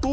2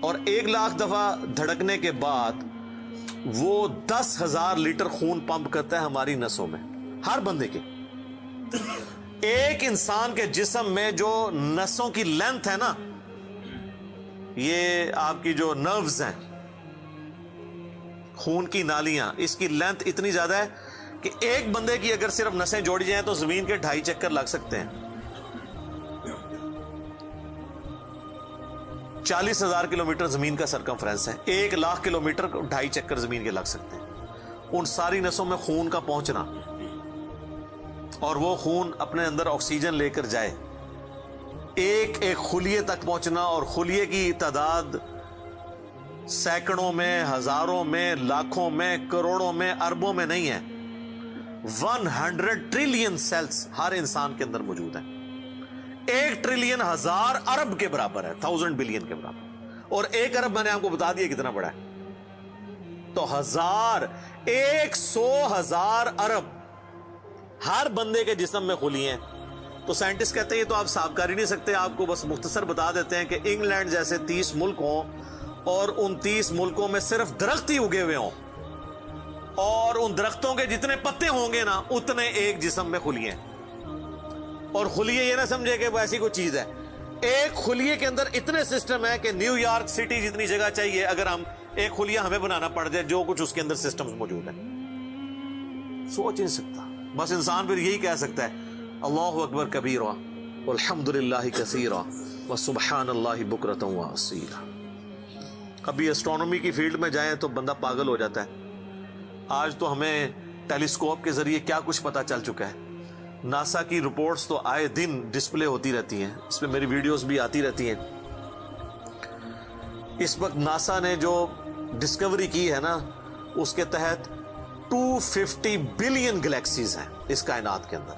اور 1 لاکھ دفعہ دھڑکنے کے بعد وہ 10,000 لیٹر خون پمپ کرتا ہے ہماری نسوں میں، ہر بندے کے۔ ایک انسان کے جسم میں جو نسوں کی لینتھ ہے نا، یہ آپ کی جو نروز ہیں، خون کی نالیاں، اس کی لینتھ اتنی زیادہ ہے کہ ایک بندے کی اگر صرف نسیں جوڑی جائیں تو زمین کے 2.5 چکر لگ سکتے ہیں۔ 40,000 کلومیٹر زمین کا سرکمفرنس ہے، 1 لاکھ کلومیٹر 2.5 چکر زمین کے لگ سکتے ہیں۔ ان ساری نسوں میں خون کا پہنچنا اور وہ خون اپنے اندر آکسیجن لے کر جائے، ایک ایک خلیے تک پہنچنا، اور خلیے کی تعداد سینکڑوں میں، ہزاروں میں، لاکھوں میں، کروڑوں میں، اربوں میں نہیں ہے۔ 100 ٹریلین سیلز ہر انسان کے اندر موجود ہیں۔ 1 ٹریلین 1000 ارب کے برابر ہے، 1000 بلین کے برابر، اور 1 ارب میں نے آپ کو بتا دیا کتنا بڑا ہے۔ تو 100,000 ارب ہر بندے کے جسم میں خلیے ہیں۔ تو سائنٹسٹ کہتے ہیں یہ تو آپ صاف کر ہی نہیں سکتے، آپ کو بس مختصر بتا دیتے ہیں کہ انگلینڈ جیسے 30 ملک ہوں اور ان 30 ملکوں میں صرف درخت ہی اگے ہوئے ہوں، اور ان درختوں کے جتنے پتے ہوں گے نا اتنے ایک جسم میں خلیے ہیں۔ اور خلیے یہ نہ سمجھے کہ وہ ایسی کوئی چیز ہے، ایک خلیے کے اندر اتنے سسٹم ہے کہ نیو یارک سٹی جتنی جگہ چاہیے، اگر ہم ایک خلیہ ہمیں بنانا پڑ جائے، جو کچھ اس کے اندر سسٹم موجود ہے، سوچ نہیں سکتا۔ بس انسان پھر یہی کہہ سکتا ہے اللہ اکبر کبیرہ والحمد للہ کثیرہ وسبحان اللہ بکرۃ واصیلا۔ ابھی ایسٹرونومی کی فیلڈ میں جائیں تو بندہ پاگل ہو جاتا ہے۔ آج تو ہمیں ٹیلیسکوپ کے ذریعے کیا کچھ پتا چل چکا ہے۔ ناسا کی رپورٹس تو آئے دن ڈسپلے ہوتی رہتی ہیں، اس پہ میری ویڈیوز بھی آتی رہتی ہیں۔ اس وقت ناسا نے جو ڈسکوری کی ہے نا، اس کے تحت 250 بلین گلیکسیز ہیں اس کائنات کے اندر،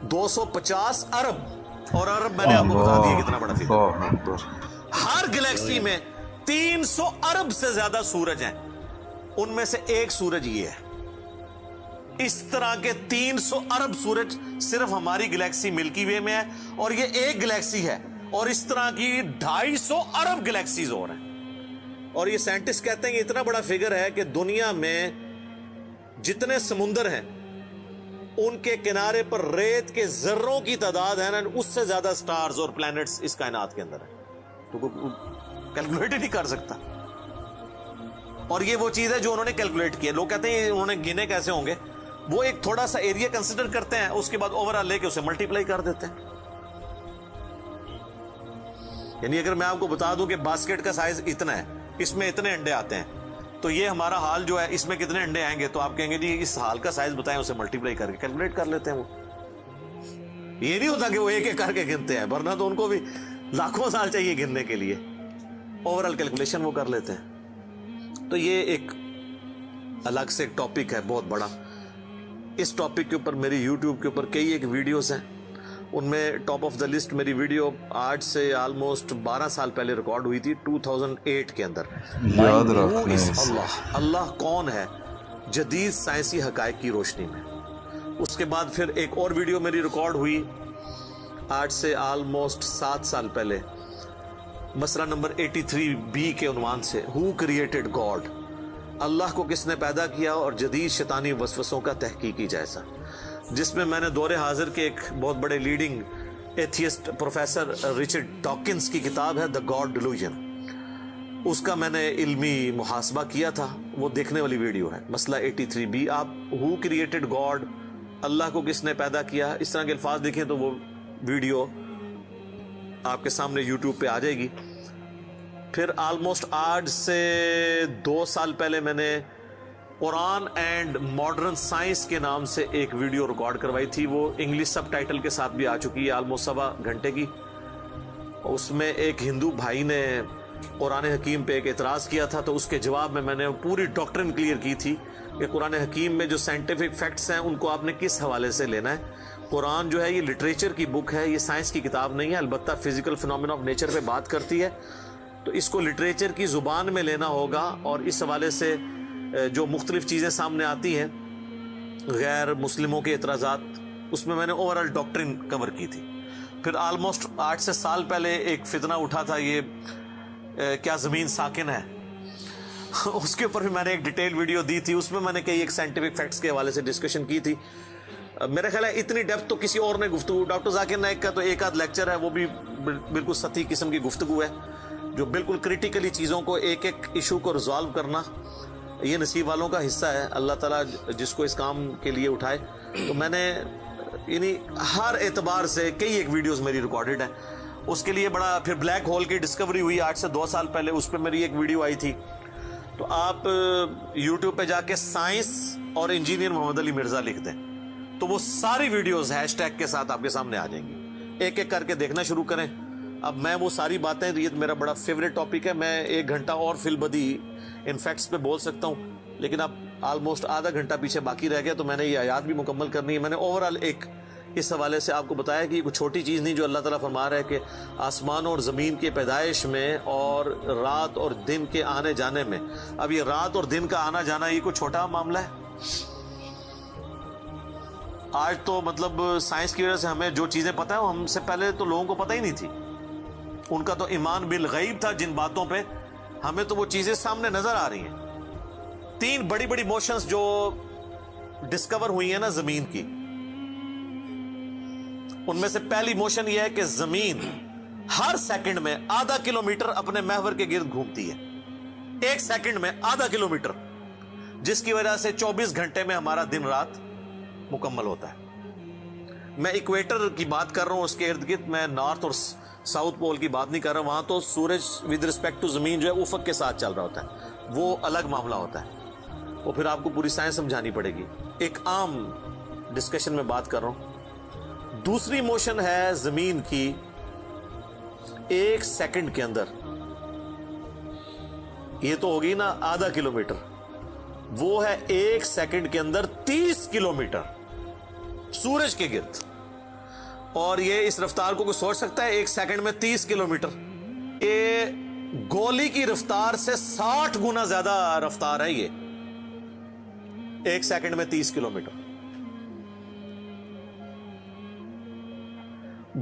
250 ارب، اور ارب میں نے آپ کو بتا دیا کتنا بڑا فگر۔ ہر گلیکسی میں 300 ارب سے زیادہ سورج ہیں، ان میں سے ایک سورج یہ ہے۔ اس طرح کے 300 ارب سورج صرف ہماری گلیکسی ملکی وے میں ہے، اور یہ ایک گلیکسی ہے، اور اس طرح کی 250 ارب گلیکسیز اور ہیں۔ اور یہ سائنٹسٹ کہتے ہیں کہ اتنا بڑا فگر ہے کہ دنیا میں جتنے سمندر ہیں ان کے کنارے پر ریت کے ذروں کی تعداد ہے نا، اس سے زیادہ سٹارز اور پلانٹس اس کائنات کے اندر ہیں۔ تو کیلکولیٹ ہی نہیں کر سکتا۔ اور یہ وہ چیز ہے جو انہوں نے کیلکولیٹ کی ہے۔ لوگ کہتے ہیں انہوں نے گنے کیسے ہوں گے، وہ ایک تھوڑا سا ایریا کنسیڈر کرتے ہیں، اس کے بعد اوورآل لے کے اسے ملٹیپلائی کر دیتے ہیں۔ یعنی اگر میں آپ کو بتا دوں کہ باسکٹ کا سائز اتنا ہے، اس میں اتنے انڈے آتے ہیں، تو یہ ہمارا حال جو ہے اس میں کتنے انڈے آئیں گے، تو آپ کہیں گے جی اس حال کا سائز بتائیں، اسے ملٹیپلائی کر کے کیلکولیٹ کر لیتے ہیں۔ وہ یہ نہیں ہوتا کہ وہ ایک ایک کر کے گنتے ہیں، ورنہ تو ان کو بھی لاکھوں سال چاہیے گننے کے لیے۔ اوورآل کیلکولیشن وہ کر لیتے ہیں۔ تو یہ ایک الگ سے ایک ٹاپک ہے بہت بڑا۔ اس ٹاپک کے اوپر میری یوٹیوب کے اوپر کئی ایک ویڈیوز ہیں، ان میں ٹاپ آف دا لسٹ میری ویڈیو آج سے آلموسٹ 12 سال پہلے ریکارڈ ہوئی تھی، 2008 کے اندر۔ یاد رکھنا ہے اللہ کون ہے جدید سائنسی حقائق کی روشنی میں۔ اس کے بعد پھر ایک اور ویڈیو میری ریکارڈ ہوئی آج سے آلموسٹ 7 سال پہلے، مسئلہ نمبر 83B کے عنوان سے، ہو کریٹڈ گاڈ، اللہ کو کس نے پیدا کیا اور جدید شیطانی وسوسوں کا تحقیقی جائزہ، جس میں میں نے دور حاضر کے ایک بہت بڑے leading atheist professor Richard Dawkins کی کتاب ہے دا گاڈ ڈیلوژن، اس کا میں نے علمی محاسبہ کیا تھا، وہ دیکھنے والی ویڈیو ہے، مسئلہ 83B۔ آپ ہو کریٹڈ گاڈ، اللہ کو کس نے پیدا کیا، اس طرح کے الفاظ دیکھیں تو وہ ویڈیو آپ کے سامنے یوٹیوب پہ آ جائے گی۔ پھر آلموسٹ آج سے 2 سال پہلے میں نے قرآن اینڈ ماڈرن سائنس کے نام سے ایک ویڈیو ریکارڈ کروائی تھی، وہ انگلش سب ٹائٹل کے ساتھ بھی آ چکی ہے، آلموسٹ 1.25 گھنٹے کی۔ اس میں ایک ہندو بھائی نے قرآن حکیم پہ ایک اعتراض کیا تھا، تو اس کے جواب میں نے پوری ڈاکٹرن کلیئر کی تھی کہ قرآن حکیم میں جو سائنٹیفک فیکٹس ہیں ان کو آپ نے کس حوالے سے لینا ہے۔ قرآن جو ہے یہ لٹریچر کی بک ہے، یہ سائنس کی کتاب نہیں ہے، البتہ فزیکل فنومینا آف نیچر پہ بات کرتی ہے، تو اس کو لٹریچر کی زبان میں لینا ہوگا۔ اور اس حوالے سے جو مختلف چیزیں سامنے آتی ہیں، غیر مسلموں کے اعتراضات، اس میں نے اوورآل ڈاکٹرن کور کی تھی۔ پھر آلموسٹ 8 سے سال پہلے ایک فتنہ اٹھا تھا، یہ کیا زمین ساکن ہے، اس کے اوپر بھی میں نے ایک ڈیٹیل ویڈیو دی تھی. اس میں میں نے کئی ایک سائنٹیفک فیکٹس کے حوالے سے ڈسکشن کی تھی. میرا خیال ہے اتنی ڈیپتھ تو کسی اور نے گفتگو، ڈاکٹر ذاکر نائک کا تو ایک آدھ لیکچر ہے، وہ بھی بالکل سطحی قسم کی گفتگو ہے، جو بالکل کریٹیکلی چیزوں کو ایک ایک ایشو کو ریزالو کرنا یہ نصیب والوں کا حصہ ہے. اللہ تعالیٰ جس کو اس کام کے لیے اٹھائے. تو میں نے یعنی ہر اعتبار سے کئی ایک ویڈیوز میری ریکارڈڈ ہیں. اس کے لیے بڑا پھر بلیک ہول کی ڈسکوری ہوئی آج سے 2 سال پہلے، اس پہ میری ایک ویڈیو آئی تھی. تو آپ یوٹیوب پہ جا کے سائنس اور انجینئر محمد علی مرزا لکھ دیں تو وہ ساری ویڈیوز ہیش ٹیگ کے ساتھ آپ کے سامنے آ جائیں گی. ایک ایک کر کے دیکھنا شروع کریں. اب میں وہ ساری باتیں، یہ میرا بڑا فیوریٹ ٹاپک ہے، میں 1 گھنٹہ اور فی البدی ان فیکٹس پہ بول سکتا ہوں، لیکن اب آلموسٹ آدھا گھنٹہ پیچھے باقی رہ گیا تو میں نے یہ آیات بھی مکمل کرنی ہے. میں نے اوورال ایک اس حوالے سے آپ کو بتایا کہ یہ کوئی چھوٹی چیز نہیں جو اللہ تعالیٰ فرما رہا ہے کہ آسمانوں اور زمین کے پیدائش میں اور رات اور دن کے آنے جانے میں. اب یہ رات اور دن کا آنا جانا یہ کوئی چھوٹا معاملہ ہے؟ آج تو مطلب سائنس کی وجہ سے ہمیں جو چیزیں پتہ ہیں ہم سے پہلے تو لوگوں کو پتہ ہی نہیں تھی. ان کا تو ایمان بالغیب تھا جن باتوں پہ، ہمیں تو وہ چیزیں سامنے نظر آ رہی ہیں. 3 بڑی بڑی موشنز جو ڈسکور ہوئی ہیں نا زمین کی، ان میں سے پہلی موشن یہ ہے کہ زمین ہر سیکنڈ میں آدھا کلومیٹر اپنے محور کے گرد گھومتی ہے. 1 سیکنڈ میں آدھا کلومیٹر، جس کی وجہ سے 24 گھنٹے میں ہمارا دن رات مکمل ہوتا ہے. میں ایکویٹر کی بات کر رہا ہوں، اس کے ارد گرد، میں نارتھ اور ساؤتھ پول کی بات نہیں کر رہا. وہاں تو سورج ود رسپیکٹ ٹو زمین جو ہے افق کے ساتھ چل رہا ہوتا ہے، وہ الگ معاملہ ہوتا ہے. وہ پھر آپ کو پوری سائنس سمجھانی پڑے گی. ایک عام ڈسکشن میں بات کر رہا ہوں. دوسری موشن ہے زمین کی 1 سیکنڈ کے اندر، یہ تو ہوگی نا آدھا کلومیٹر، وہ ہے 1 سیکنڈ کے اندر 30 کلومیٹر سورج کے گرد. اور یہ اس رفتار کو کوئی سوچ سکتا ہے؟ 1 سیکنڈ میں 30 کلومیٹر، یہ گولی کی رفتار سے 60 گنا زیادہ رفتار ہے. یہ 1 سیکنڈ میں 30 کلومیٹر.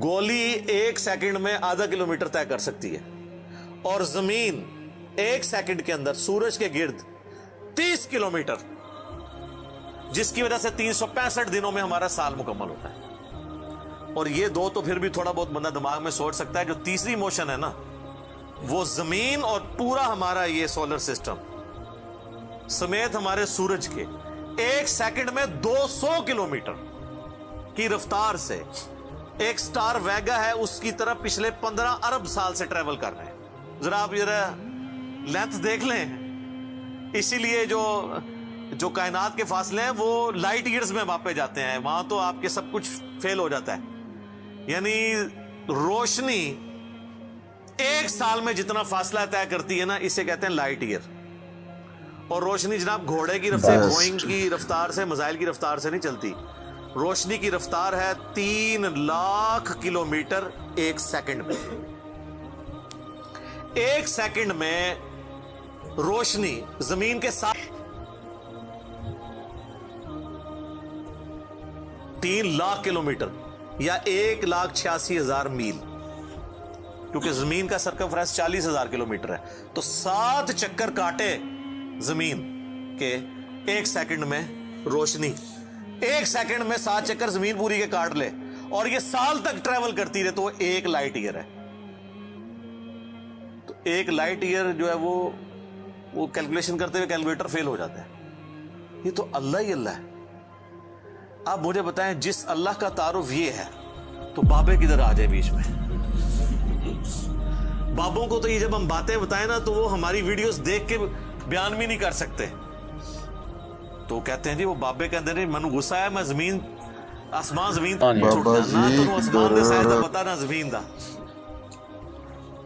گولی 1 سیکنڈ میں آدھا کلومیٹر طے کر سکتی ہے، اور زمین 1 سیکنڈ کے اندر سورج کے گرد 30 کلومیٹر، جس کی وجہ سے 365 دنوں میں ہمارا سال مکمل ہوتا ہے. اور یہ 2 تو پھر بھی تھوڑا بہت بندہ دماغ میں سوچ سکتا ہے. جو تیسری موشن ہے نا، وہ زمین اور پورا ہمارا یہ سولر سسٹم سمیت ہمارے سورج کے 1 سیکنڈ میں 200 کلومیٹر کی رفتار سے ایک سٹار ویگا ہے اس کی طرف پچھلے 15 ارب سال سے ٹریول کر رہے ہیں. ذرا آپ لینتھ دیکھ لیں. اسی لیے جو کائنات کے فاصلے ہیں وہ لائٹ ایئرز میں ماپے جاتے ہیں. وہاں تو آپ کے سب کچھ فیل ہو جاتا ہے. یعنی روشنی 1 سال میں جتنا فاصلہ طے کرتی ہے نا، اسے کہتے ہیں لائٹ ایئر. اور روشنی جناب گھوڑے کی رفتار، گوئنگ کی رفتار سے، میزائل کی رفتار سے نہیں چلتی. روشنی کی رفتار ہے 3 لاکھ کلومیٹر 1 سیکنڈ میں. 1 سیکنڈ میں روشنی زمین کے ساتھ 3 لاکھ کلومیٹر یا 1,86,000 میل، کیونکہ زمین کا سرکمفرنس 40,000 کلومیٹر ہے. تو 7 چکر کاٹے زمین کے 1 سیکنڈ میں روشنی، 1 سیکنڈ میں 7 چکر زمین پوری کے کاٹ لے، اور یہ سال تک ٹریول کرتی رہے، تو وہ 1 لائٹ ایئر ہے. تو 1 لائٹ ایئر جو ہے وہ کیلکولیشن کرتے ہوئے کیلکولیٹر فیل ہو جاتا ہے. یہ تو اللہ ہی اللہ ہے. آپ مجھے بتائیں، جس اللہ کا تعارف یہ ہے تو بابے کدھر آ جائے بیچ میں؟ بابوں کو تو یہ جب ہم باتیں بتائیں نا تو وہ ہماری ویڈیوز دیکھ کے بیان بھی نہیں کر سکتے. تو کہتے ہیں جی وہ بابے کے اندر من غصہ ہے، میں زمین آسمان زمین آسمان دے سائے دا پتا نہ زمین دا.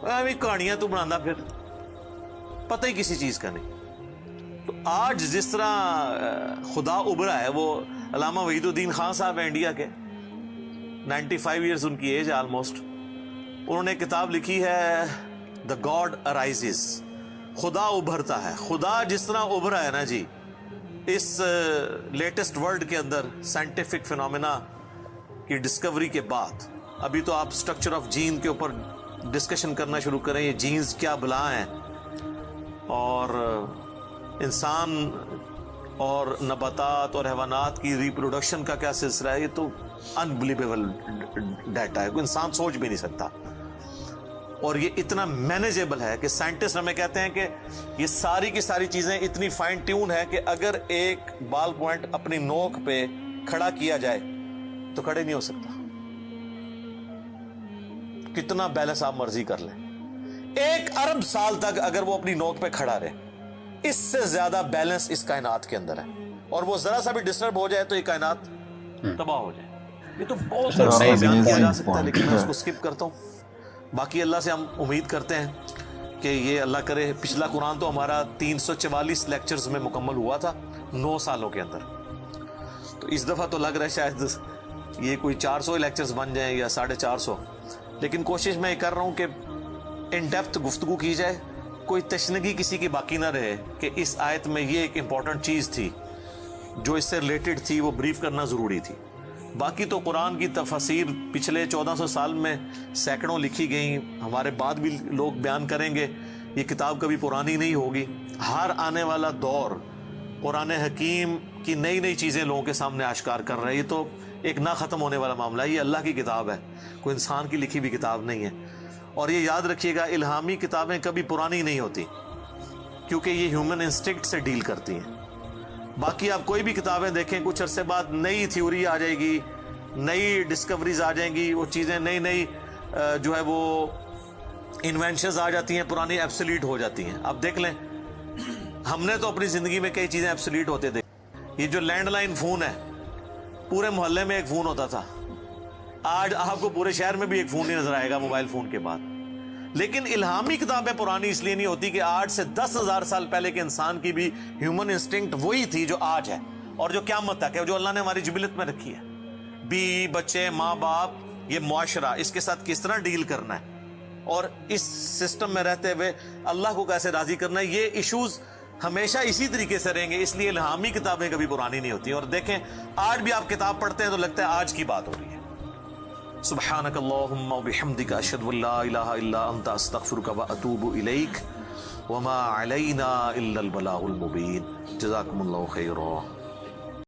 کہانیاں تو بنانا پھر پتہ ہی کسی چیز کا نہیں. تو آج جس طرح خدا ابھرا ہے، وہ علامہ وحید الدین خان صاحب ہیں انڈیا کے، 95 ایئرز ان کی ایج ہے آلموسٹ. انہوں نے کتاب لکھی ہے دا گاڈ ارائزز، خدا ابھرتا ہے. خدا جس طرح ابھرا ہے نا جی اس لیٹسٹ ورلڈ کے اندر سائنٹیفک فینومینا کی ڈسکوری کے بعد، ابھی تو آپ سٹرکچر آف جین کے اوپر ڈسکشن کرنا شروع کریں یہ جینز کیا بلا ہیں اور انسان اور نباتات اور حیوانات کی ریپروڈکشن کا کیا سلسلہ ہے، یہ تو انبلیویبل ڈیٹا ہے، کوئی انسان سوچ بھی نہیں سکتا. اور یہ اتنا مینیجیبل ہے کہ سائنٹسٹ ہمیں کہتے ہیں کہ یہ ساری کی ساری چیزیں اتنی فائن ٹیون ہے کہ اگر ایک بال پوائنٹ اپنی نوک پہ کھڑا کیا جائے تو کھڑے نہیں ہو سکتا، کتنا بیلنس آپ مرضی کر لیں. 1 ارب سال تک اگر وہ اپنی نوک پہ کھڑا رہے، اس سے زیادہ بیلنس اس کائنات کے اندر ہے، اور وہ ذرا سا بھی ڈسٹرب ہو جائے تو یہ کائنات تباہ ہو جائے. یہ تو بہت سارا بیان کیا جا سکتا ہے لیکن میں اس کو سکپ کرتا ہوں. باقی اللہ سے ہم امید کرتے ہیں کہ یہ اللہ کرے. پچھلا قرآن تو ہمارا 344 لیکچرز میں مکمل ہوا تھا 9 سالوں کے اندر، تو اس دفعہ تو لگ رہا ہے شاید یہ کوئی 400 لیکچرز بن جائیں یا 450. لیکن کوشش میں یہ کر رہا ہوں کہ ان ڈیپتھ گفتگو کی جائے، کوئی تشنگی کسی کی باقی نہ رہے کہ اس آیت میں یہ ایک امپورٹنٹ چیز تھی جو اس سے ریلیٹڈ تھی، وہ بریف کرنا ضروری تھی. باقی تو قرآن کی تفاسیر پچھلے 1400 سال میں سینکڑوں لکھی گئیں، ہمارے بعد بھی لوگ بیان کریں گے. یہ کتاب کبھی پرانی نہیں ہوگی. ہر آنے والا دور قرآن حکیم کی نئی نئی چیزیں لوگوں کے سامنے آشکار کر رہا ہے. یہ تو ایک نہ ختم ہونے والا معاملہ ہے. یہ اللہ کی کتاب ہے، کوئی انسان کی لکھی ہوئی کتاب نہیں ہے. اور یہ یاد رکھیے گا، الہامی کتابیں کبھی پرانی نہیں ہوتی کیونکہ یہ ہیومن انسٹنکٹ سے ڈیل کرتی ہیں. باقی آپ کوئی بھی کتابیں دیکھیں، کچھ عرصے بعد نئی تھیوری آ جائے گی، نئی ڈسکوریز آ جائیں گی، وہ چیزیں نئی جو ہے وہ انوینشنز آ جاتی ہیں، پرانی ایبسلیٹ ہو جاتی ہیں. اب دیکھ لیں، ہم نے تو اپنی زندگی میں کئی چیزیں ایبسلیٹ ہوتے دیکھی. یہ جو لینڈ لائن فون ہے، پورے محلے میں ایک فون ہوتا تھا، آج آپ کو پورے شہر میں بھی ایک فون نہیں نظر آئے گا موبائل فون کے بعد. لیکن الہامی کتابیں پرانی اس لیے نہیں ہوتی کہ 8 سے 10,000 سال پہلے کے انسان کی بھی ہیومن انسٹنکٹ وہی تھی جو آج ہے اور جو قیامت تک ہے، جو اللہ نے ہماری جبلت میں رکھی ہے. بیوی بچے ماں باپ، یہ معاشرہ، اس کے ساتھ کس طرح ڈیل کرنا ہے اور اس سسٹم میں رہتے ہوئے اللہ کو کیسے راضی کرنا ہے، یہ ایشوز ہمیشہ اسی طریقے سے رہیں گے. اس لیے الہامی کتابیں کبھی پرانی نہیں ہوتی. اور دیکھیں، آج بھی آپ کتاب پڑھتے ہیں تو لگتا ہے آج کی بات ہو رہی ہے. سبحانک اللہم وبحمدک، اشہد ان لا الہ الا انت، استغفرک واتوب الیک، وما علینا الا البلاغ المبین. جزاکم اللہ خیرا.